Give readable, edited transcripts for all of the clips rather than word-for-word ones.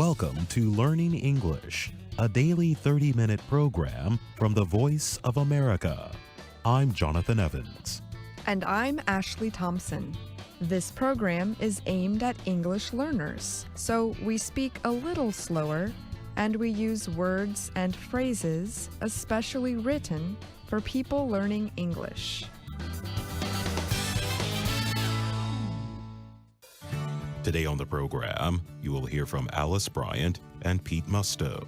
Welcome to Learning English, a daily 30-minute program from the Voice of America. I'm Jonathan Evans. And I'm Ashley Thompson. This program is aimed at English learners, so we speak a little slower and we use words and phrases especially written for people learning English. Today on the program, you will hear from Alice Bryant and Pete Musto.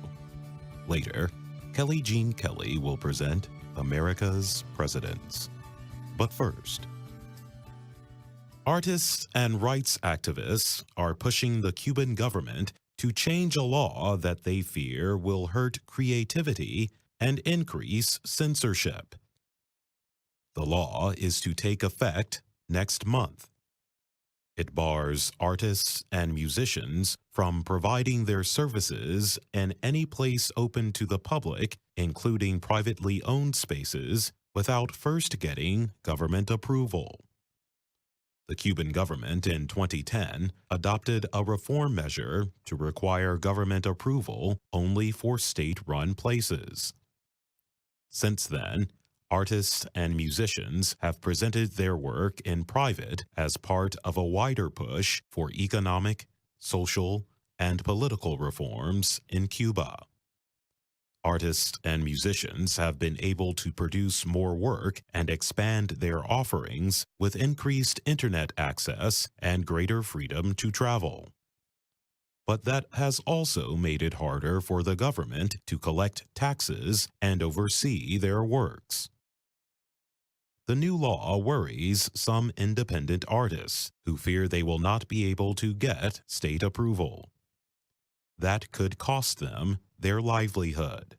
Later, Kelly Jean Kelly will present America's Presidents. But first, artists and rights activists are pushing the Cuban government to change a law that they fear will hurt creativity and increase censorship. The law is to take effect next month. It bars artists and musicians from providing their services in any place open to the public, including privately owned spaces, without first getting government approval. The Cuban government in 2010 adopted a reform measure to require government approval only for state-run places. Since then, artists and musicians have presented their work in private as part of a wider push for economic, social, and political reforms in Cuba. Artists and musicians have been able to produce more work and expand their offerings with increased internet access and greater freedom to travel. But that has also made it harder for the government to collect taxes and oversee their works. The new law worries some independent artists who fear they will not be able to get state approval. That could cost them their livelihood.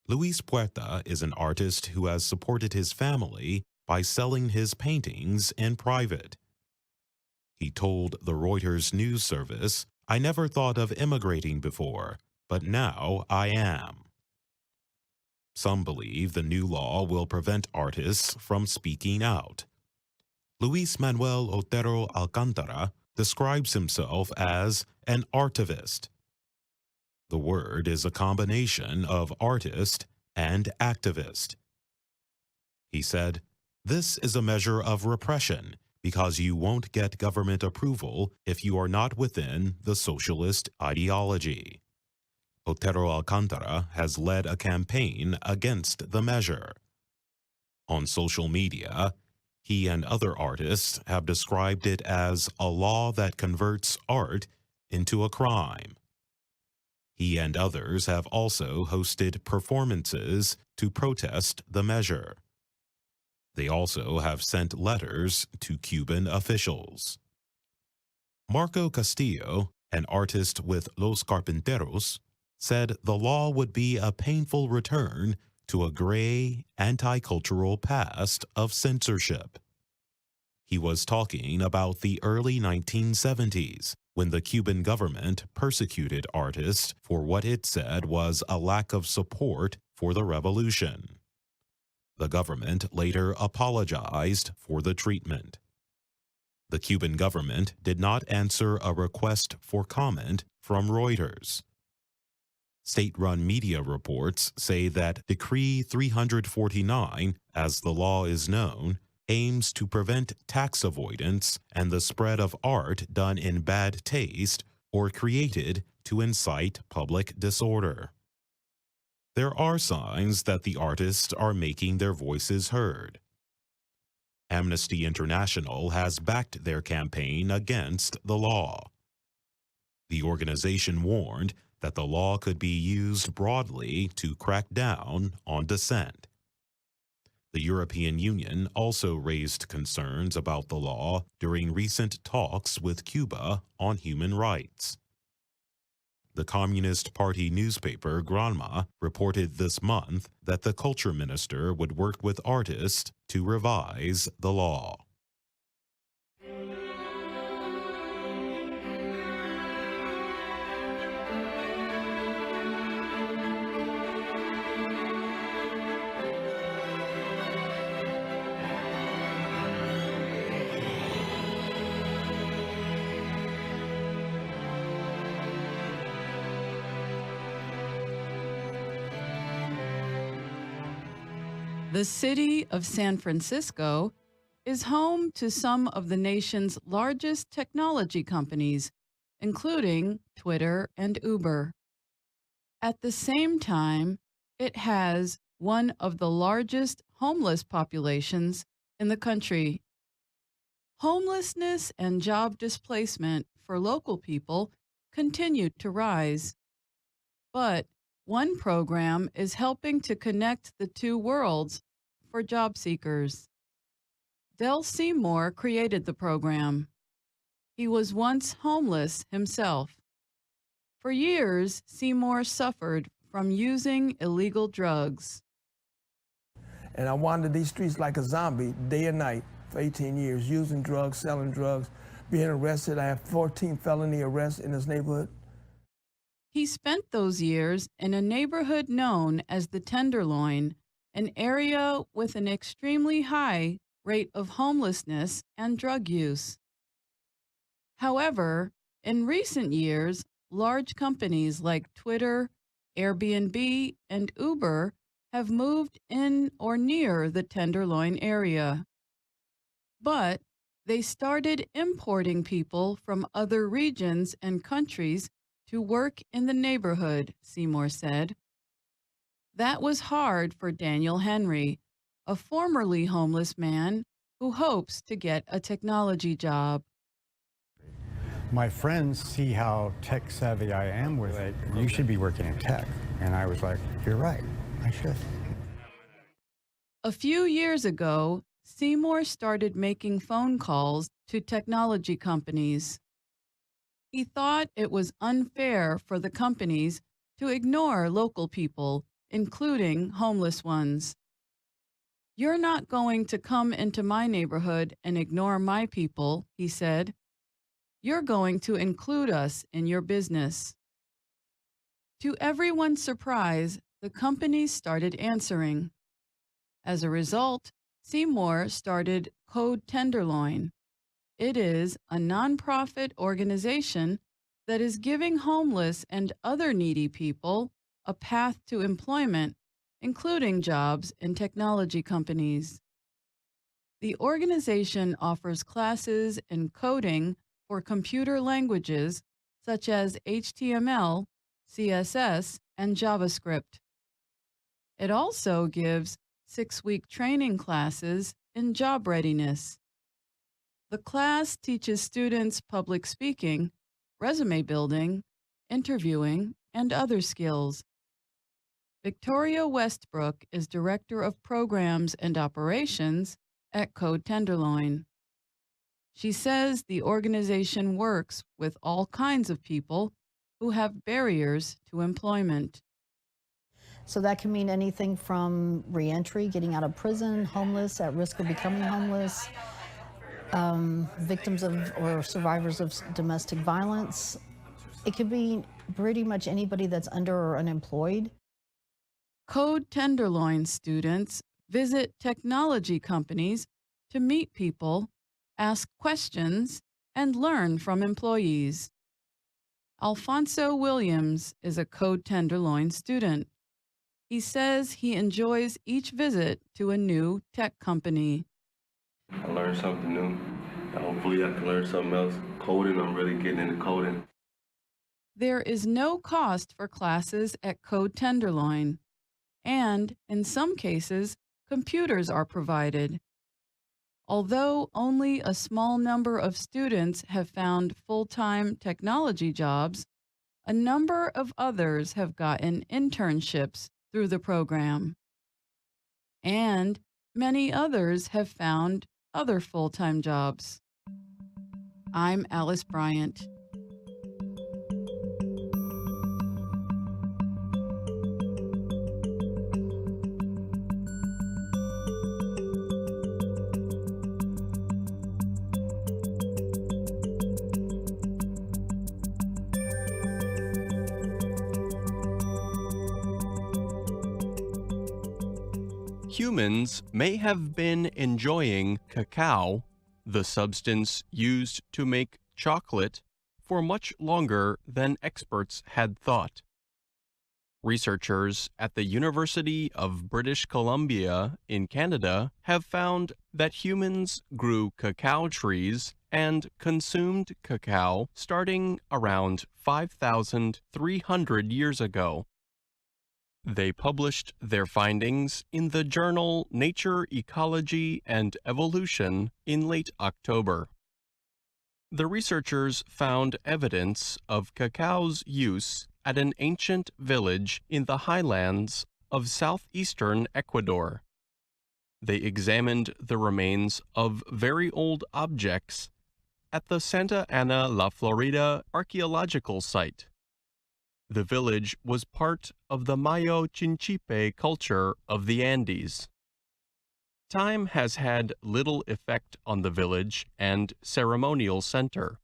Luis Puerta is an artist who has supported his family by selling his paintings in private. He told the Reuters news service, "I never thought of immigrating before, but now I am." Some believe the new law will prevent artists from speaking out. Luis Manuel Otero Alcantara describes himself as an artivist. The word is a combination of artist and activist. He said, "This is a measure of repression because you won't get government approval if you are not within the socialist ideology." Otero Alcantara has led a campaign against the measure. On social media, he and other artists have described it as a law that converts art into a crime. He and others have also hosted performances to protest the measure. They also have sent letters to Cuban officials. Marco Castillo, an artist with Los Carpinteros, said the law would be a painful return to a gray, anti-cultural past of censorship. He was talking about the early 1970s, when the Cuban government persecuted artists for what it said was a lack of support for the revolution. The government later apologized for the treatment. The Cuban government did not answer a request for comment from Reuters. State-run media reports say that Decree 349, as the law is known, aims to prevent tax avoidance and the spread of art done in bad taste or created to incite public disorder. There are signs that the artists are making their voices heard. Amnesty International has backed their campaign against the law. The organization warned that the law could be used broadly to crack down on dissent. The European Union also raised concerns about the law during recent talks with Cuba on human rights. The Communist Party newspaper Granma reported this month that the culture minister would work with artists to revise the law. The city of San Francisco is home to some of the nation's largest technology companies, including Twitter and Uber. At the same time, it has one of the largest homeless populations in the country. Homelessness and job displacement for local people continue to rise. But one program is helping to connect the two worlds for job seekers. Del Seymour created the program. He was once homeless himself. For years, Seymour suffered from using illegal drugs. And I wandered these streets like a zombie, day and night, for 18 years, using drugs, selling drugs, being arrested. I have 14 felony arrests in this neighborhood. He spent those years in a neighborhood known as the Tenderloin, an area with an extremely high rate of homelessness and drug use. However, in recent years, large companies like Twitter, Airbnb, and Uber have moved in or near the Tenderloin area. But they started importing people from other regions and countries to work in the neighborhood, Seymour said. That was hard for Daniel Henry, a formerly homeless man who hopes to get a technology job. My friends see how tech savvy I am with it. You should be working in tech. And I was like, you're right, I should. A few years ago, Seymour started making phone calls to technology companies. He thought it was unfair for the companies to ignore local people, including homeless ones. "You're not going to come into my neighborhood and ignore my people," he said. "You're going to include us in your business." To everyone's surprise, the companies started answering. As a result, Seymour started Code Tenderloin. It is a nonprofit organization that is giving homeless and other needy people a path to employment, including jobs in technology companies. The organization offers classes in coding for computer languages such as HTML, CSS, and JavaScript. It also gives 6-week training classes in job readiness. The class teaches students public speaking, resume building, interviewing, and other skills. Victoria Westbrook is Director of Programs and Operations at Code Tenderloin. She says the organization works with all kinds of people who have barriers to employment. So that can mean anything from reentry, getting out of prison, homeless, at risk of becoming homeless, victims of or survivors of domestic violence. It could be pretty much anybody that's under or unemployed. Code Tenderloin students visit technology companies to meet people, ask questions, and learn from employees. Alfonso Williams is a Code Tenderloin student. He says he enjoys each visit to a new tech company. I learned something new. Hopefully I can learn something else. Coding, I'm really getting into coding. There is no cost for classes at Code Tenderloin, and in some cases, computers are provided. Although only a small number of students have found full-time technology jobs, a number of others have gotten internships through the program. And many others have found other full-time jobs. I'm Alice Bryant. Humans may have been enjoying cacao, the substance used to make chocolate, for much longer than experts had thought. Researchers at the University of British Columbia in Canada have found that humans grew cacao trees and consumed cacao starting around 5,300 years ago. They published their findings in the journal Nature, Ecology, and Evolution in late October. The researchers found evidence of cacao's use at an ancient village in the highlands of southeastern Ecuador. They examined the remains of very old objects at the Santa Ana La Florida archaeological site. The village was part of the Mayo Chinchipe culture of the Andes. Time has had little effect on the village and ceremonial center.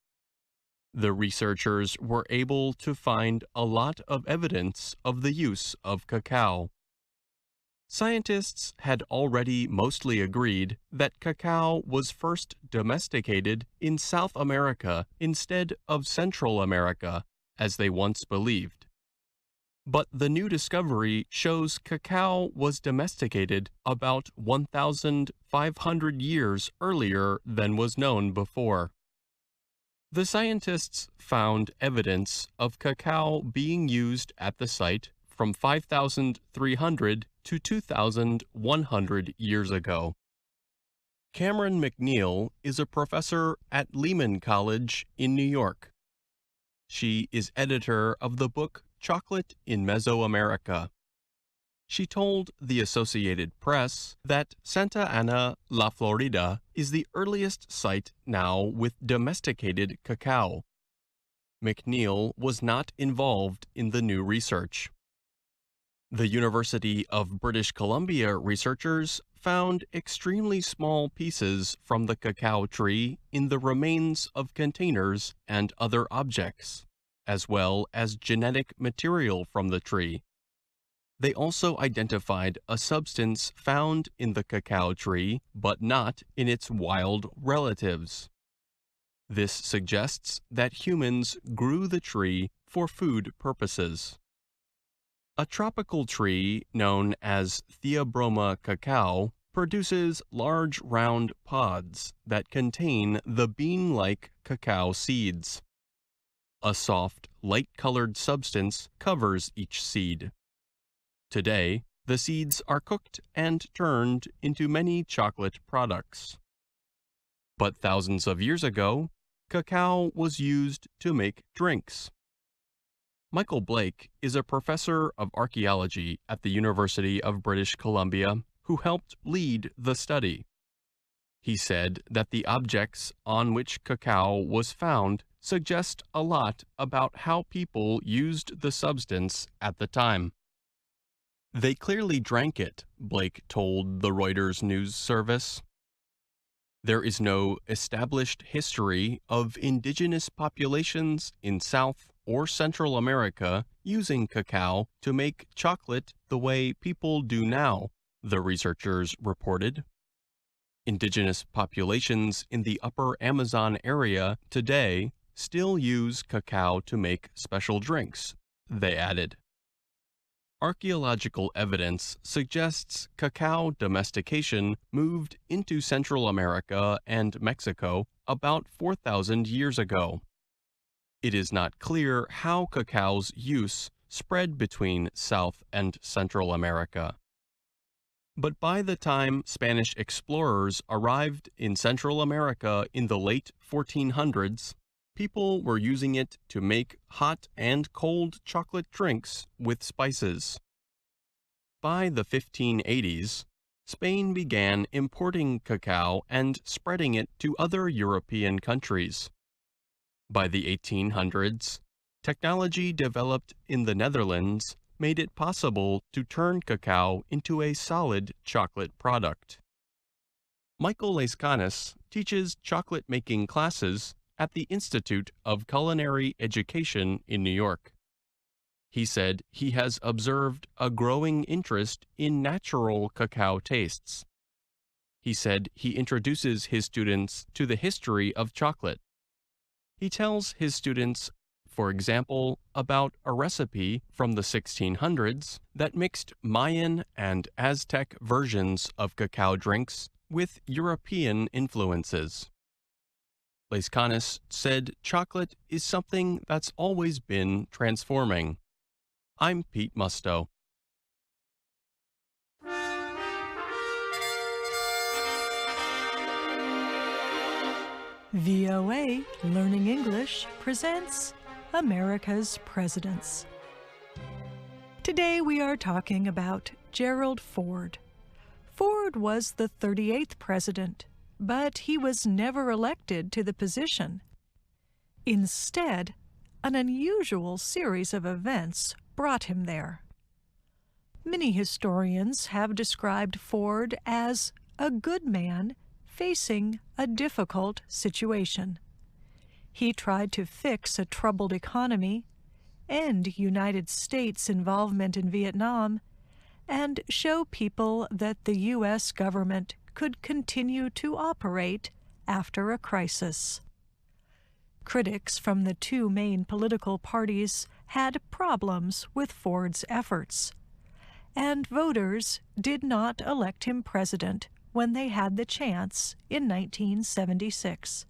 The researchers were able to find a lot of evidence of the use of cacao. Scientists had already mostly agreed that cacao was first domesticated in South America instead of Central America, as they once believed. But the new discovery shows cacao was domesticated about 1,500 years earlier than was known before. The scientists found evidence of cacao being used at the site from 5,300 to 2,100 years ago. Cameron McNeil is a professor at Lehman College in New York. She is editor of the book Chocolate in Mesoamerica. She told the Associated Press that Santa Ana, La Florida is the earliest site now with domesticated cacao. McNeil was not involved in the new research. The University of British Columbia researchers found extremely small pieces from the cacao tree in the remains of containers and other objects, as well as genetic material from the tree. They also identified a substance found in the cacao tree, but not in its wild relatives. This suggests that humans grew the tree for food purposes. A tropical tree known as Theobroma cacao produces large round pods that contain the bean-like cacao seeds. A soft, light-colored substance covers each seed. Today, the seeds are cooked and turned into many chocolate products. But thousands of years ago, cacao was used to make drinks. Michael Blake is a professor of archaeology at the University of British Columbia who helped lead the study. He said that the objects on which cacao was found suggest a lot about how people used the substance at the time. They clearly drank it, Blake told the Reuters news service. There is no established history of indigenous populations in South or Central America using cacao to make chocolate the way people do now, the researchers reported. Indigenous populations in the upper Amazon area today still use cacao to make special drinks, they added. Archaeological evidence suggests cacao domestication moved into Central America and Mexico about 4,000 years ago. It is not clear how cacao's use spread between South and Central America. But by the time Spanish explorers arrived in Central America in the late 1400s, people were using it to make hot and cold chocolate drinks with spices. By the 1580s, Spain began importing cacao and spreading it to other European countries. By the 1800s, technology developed in the Netherlands made it possible to turn cacao into a solid chocolate product. Michael Leskanis teaches chocolate-making classes at the Institute of Culinary Education in New York. He said he has observed a growing interest in natural cacao tastes. He said he introduces his students to the history of chocolate. He tells his students, For example, about a recipe from the 1600s that mixed Mayan and Aztec versions of cacao drinks with European influences. Lescanis said chocolate is something that's always been transforming. I'm Pete Musto. VOA Learning English presents America's Presidents. Today we are talking about Gerald Ford. Ford was the 38th president, but he was never elected to the position. Instead, an unusual series of events brought him there. Many historians have described Ford as a good man facing a difficult situation. He tried to fix a troubled economy, end United States involvement in Vietnam, and show people that the U.S. government could continue to operate after a crisis. Critics from the two main political parties had problems with Ford's efforts, and voters did not elect him president when they had the chance in 1976.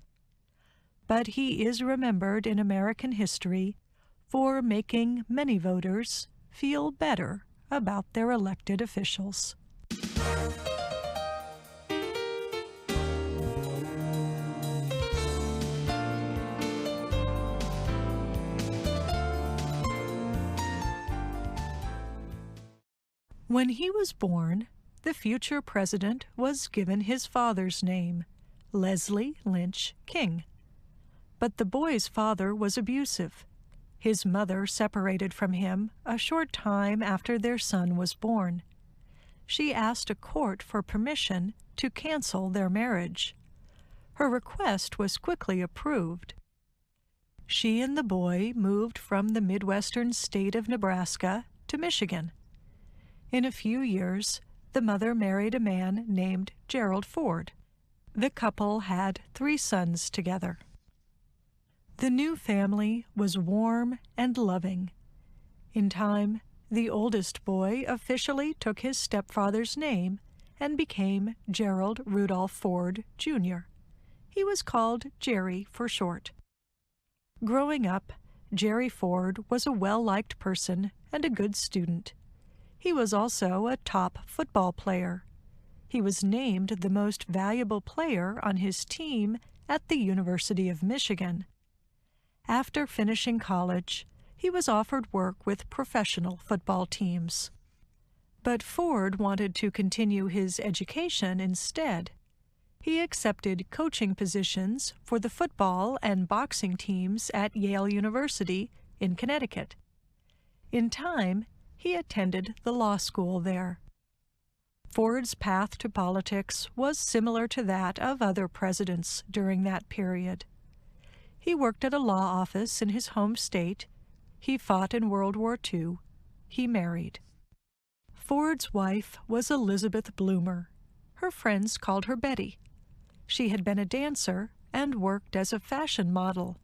But he is remembered in American history for making many voters feel better about their elected officials. When he was born, the future president was given his father's name, Leslie Lynch King. But the boy's father was abusive. His mother separated from him a short time after their son was born. She asked a court for permission to cancel their marriage. Her request was quickly approved. She and the boy moved from the Midwestern state of Nebraska to Michigan. In a few years, the mother married a man named Gerald Ford. The couple had 3 sons together. The new family was warm and loving. In time, the oldest boy officially took his stepfather's name and became Gerald Rudolph Ford, Jr. He was called Jerry for short. Growing up, Jerry Ford was a well-liked person and a good student. He was also a top football player. He was named the most valuable player on his team at the University of Michigan. After finishing college, he was offered work with professional football teams. But Ford wanted to continue his education instead. He accepted coaching positions for the football and boxing teams at Yale University in Connecticut. In time, he attended the law school there. Ford's path to politics was similar to that of other presidents during that period. He worked at a law office in his home state. He fought in World War II. He married. Ford's wife was Elizabeth Bloomer. Her friends called her Betty. She had been a dancer and worked as a fashion model.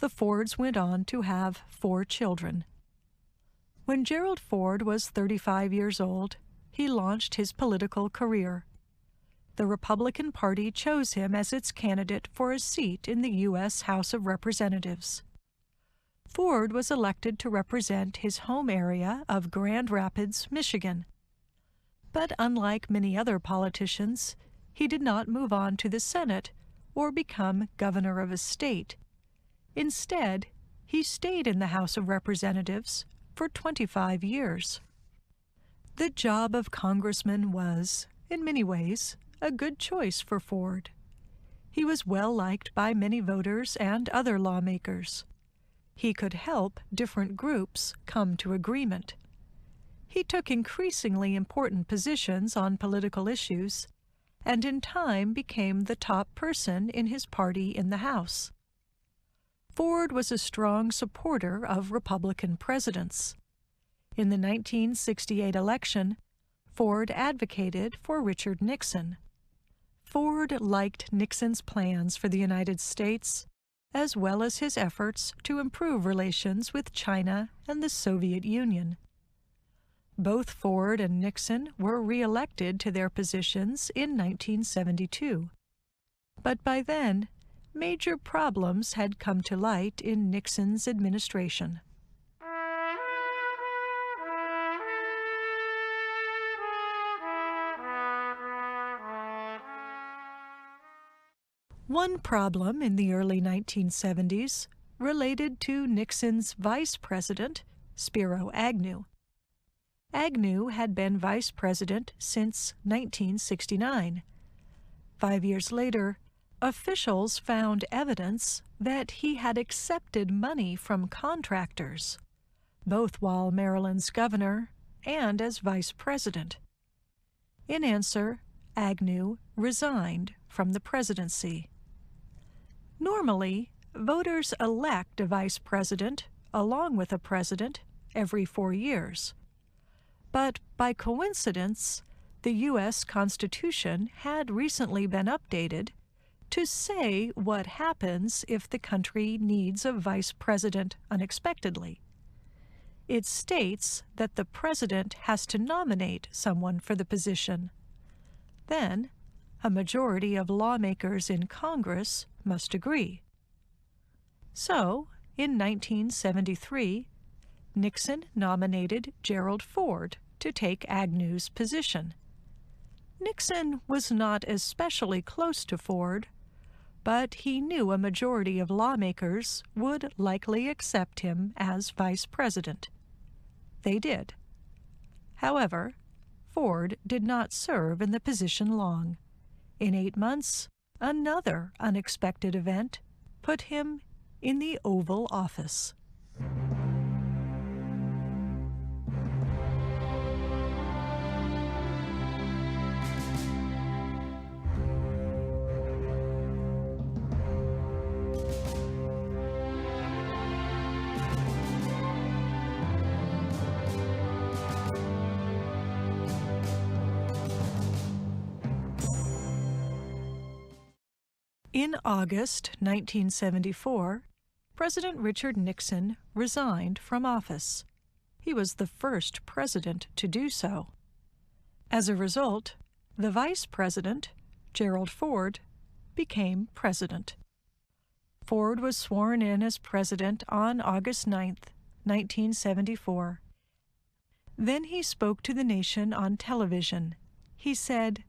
The Fords went on to have 4 children. When Gerald Ford was 35 years old, he launched his political career. The Republican Party chose him as its candidate for a seat in the U.S. House of Representatives. Ford was elected to represent his home area of Grand Rapids, Michigan. But unlike many other politicians, he did not move on to the Senate or become governor of a state. Instead, he stayed in the House of Representatives for 25 years. The job of congressman was, in many ways, a good choice for Ford. He was well liked by many voters and other lawmakers. He could help different groups come to agreement. He took increasingly important positions on political issues, and in time became the top person in his party in the House. Ford was a strong supporter of Republican presidents. In the 1968 election, Ford advocated for Richard Nixon. Ford liked Nixon's plans for the United States as well as his efforts to improve relations with China and the Soviet Union. Both Ford and Nixon were re-elected to their positions in 1972. But by then, major problems had come to light in Nixon's administration. One problem in the early 1970s related to Nixon's vice president, Spiro Agnew. Agnew had been vice president since 1969. 5 years later, officials found evidence that he had accepted money from contractors, both while Maryland's governor and as vice president. In answer, Agnew resigned from the presidency. Normally, voters elect a vice president along with a president every 4 years. But by coincidence, the U.S. Constitution had recently been updated to say what happens if the country needs a vice president unexpectedly. It states that the president has to nominate someone for the position. Then, a majority of lawmakers in Congress must agree. So, in 1973, Nixon nominated Gerald Ford to take Agnew's position. Nixon was not especially close to Ford, but he knew a majority of lawmakers would likely accept him as vice president. They did. However, Ford did not serve in the position long. In 8 months, another unexpected event put him in the Oval Office. In August 1974, President Richard Nixon resigned from office. He was the first president to do so. As a result, the vice president, Gerald Ford, became president. Ford was sworn in as president on August 9, 1974. Then he spoke to the nation on television. He said,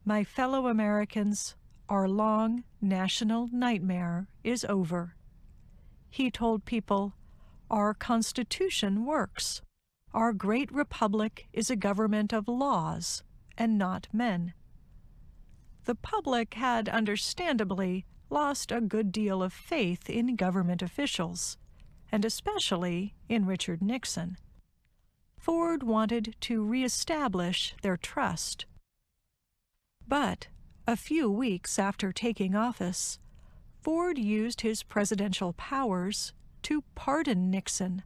"My fellow Americans, our long national nightmare is over." He told people, "Our Constitution works. Our great republic is a government of laws and not men." The public had understandably lost a good deal of faith in government officials, and especially in Richard Nixon. Ford wanted to reestablish their trust. But a few weeks after taking office, Ford used his presidential powers to pardon Nixon.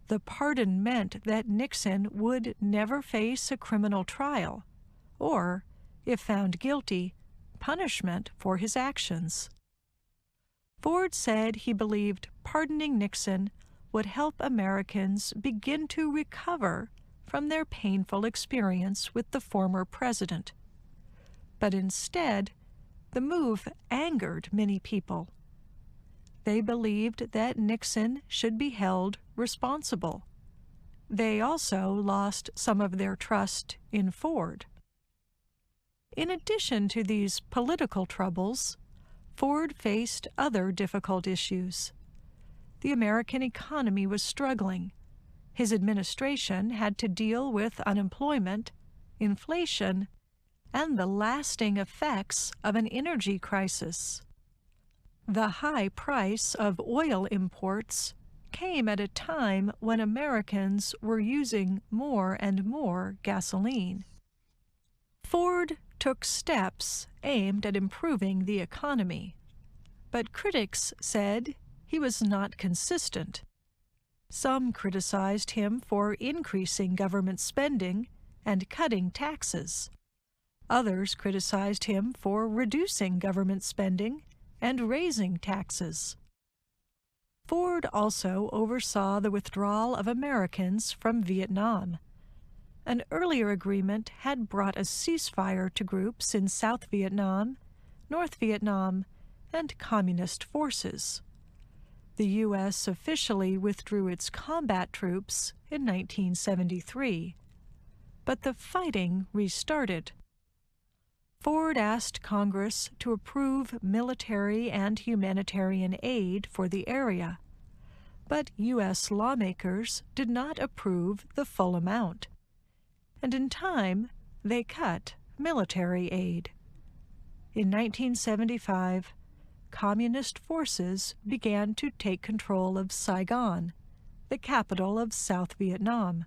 The pardon meant that Nixon would never face a criminal trial, or, if found guilty, punishment for his actions. Ford said he believed pardoning Nixon would help Americans begin to recover from their painful experience with the former president. But instead, the move angered many people. They believed that Nixon should be held responsible. They also lost some of their trust in Ford. In addition to these political troubles, Ford faced other difficult issues. The American economy was struggling. His administration had to deal with unemployment, inflation, and the lasting effects of an energy crisis. The high price of oil imports came at a time when Americans were using more and more gasoline. Ford took steps aimed at improving the economy, but critics said he was not consistent. Some criticized him for increasing government spending and cutting taxes. Others criticized him for reducing government spending and raising taxes. Ford also oversaw the withdrawal of Americans from Vietnam. An earlier agreement had brought a ceasefire to groups in South Vietnam, North Vietnam, and communist forces. The U.S. officially withdrew its combat troops in 1973, but the fighting restarted. Ford asked Congress to approve military and humanitarian aid for the area, but U.S. lawmakers did not approve the full amount, and in time they cut military aid. In 1975, communist forces began to take control of Saigon, the capital of South Vietnam.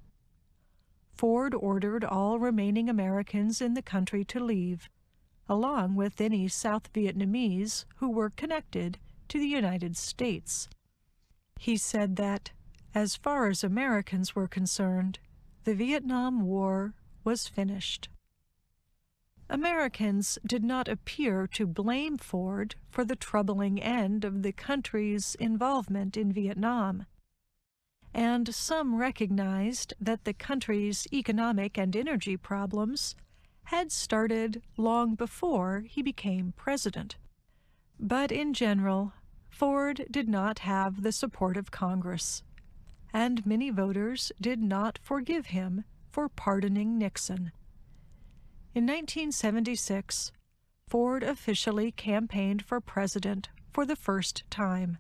Ford ordered all remaining Americans in the country to leave, along with any South Vietnamese who were connected to the United States. He said that, as far as Americans were concerned, the Vietnam War was finished. Americans did not appear to blame Ford for the troubling end of the country's involvement in Vietnam, and some recognized that the country's economic and energy problems had started long before he became president. But in general, Ford did not have the support of Congress, and many voters did not forgive him for pardoning Nixon. In 1976, Ford officially campaigned for president for the first time.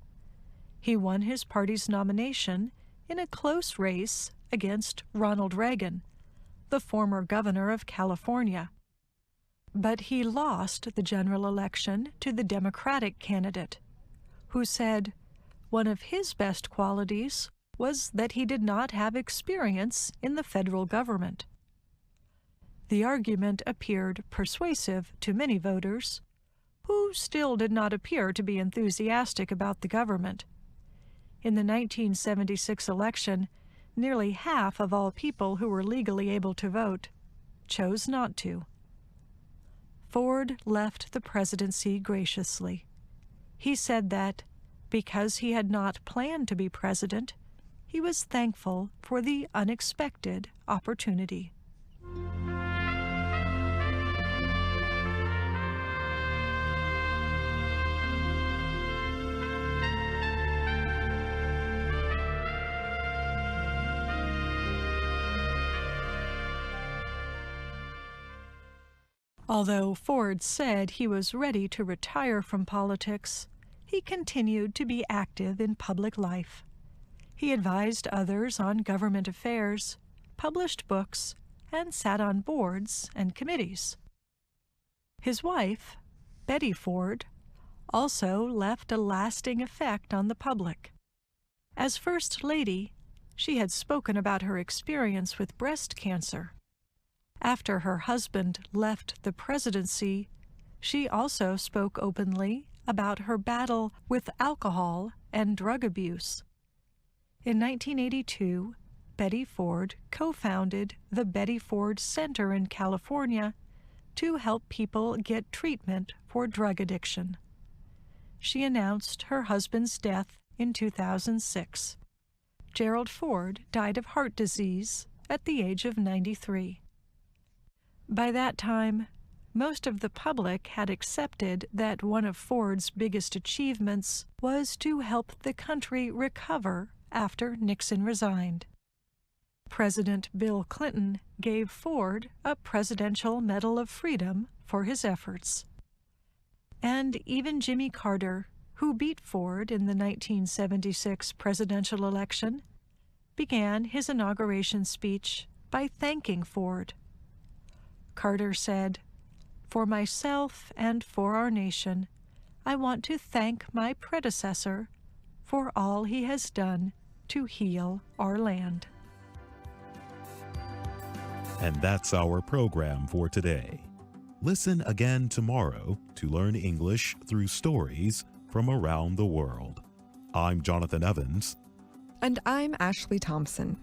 He won his party's nomination in a close race against Ronald Reagan, the former governor of California. But he lost the general election to the Democratic candidate, who said one of his best qualities was that he did not have experience in the federal government. The argument appeared persuasive to many voters, who still did not appear to be enthusiastic about the government. In the 1976 election, nearly half of all people who were legally able to vote chose not to. Ford left the presidency graciously. He said that, because he had not planned to be president, he was thankful for the unexpected opportunity. Although Ford said he was ready to retire from politics, he continued to be active in public life. He advised others on government affairs, published books, and sat on boards and committees. His wife, Betty Ford, also left a lasting effect on the public. As First Lady, she had spoken about her experience with breast cancer. After her husband left the presidency, she also spoke openly about her battle with alcohol and drug abuse. In 1982, Betty Ford co-founded the Betty Ford Center in California to help people get treatment for drug addiction. She announced her husband's death in 2006. Gerald Ford died of heart disease at the age of 93. By that time, most of the public had accepted that one of Ford's biggest achievements was to help the country recover after Nixon resigned. President Bill Clinton gave Ford a Presidential Medal of Freedom for his efforts. And even Jimmy Carter, who beat Ford in the 1976 presidential election, began his inauguration speech by thanking Ford. Carter said, "For myself and for our nation, I want to thank my predecessor for all he has done to heal our land." And that's our program for today. Listen again tomorrow to learn English through stories from around the world. I'm Jonathan Evans. And I'm Ashley Thompson.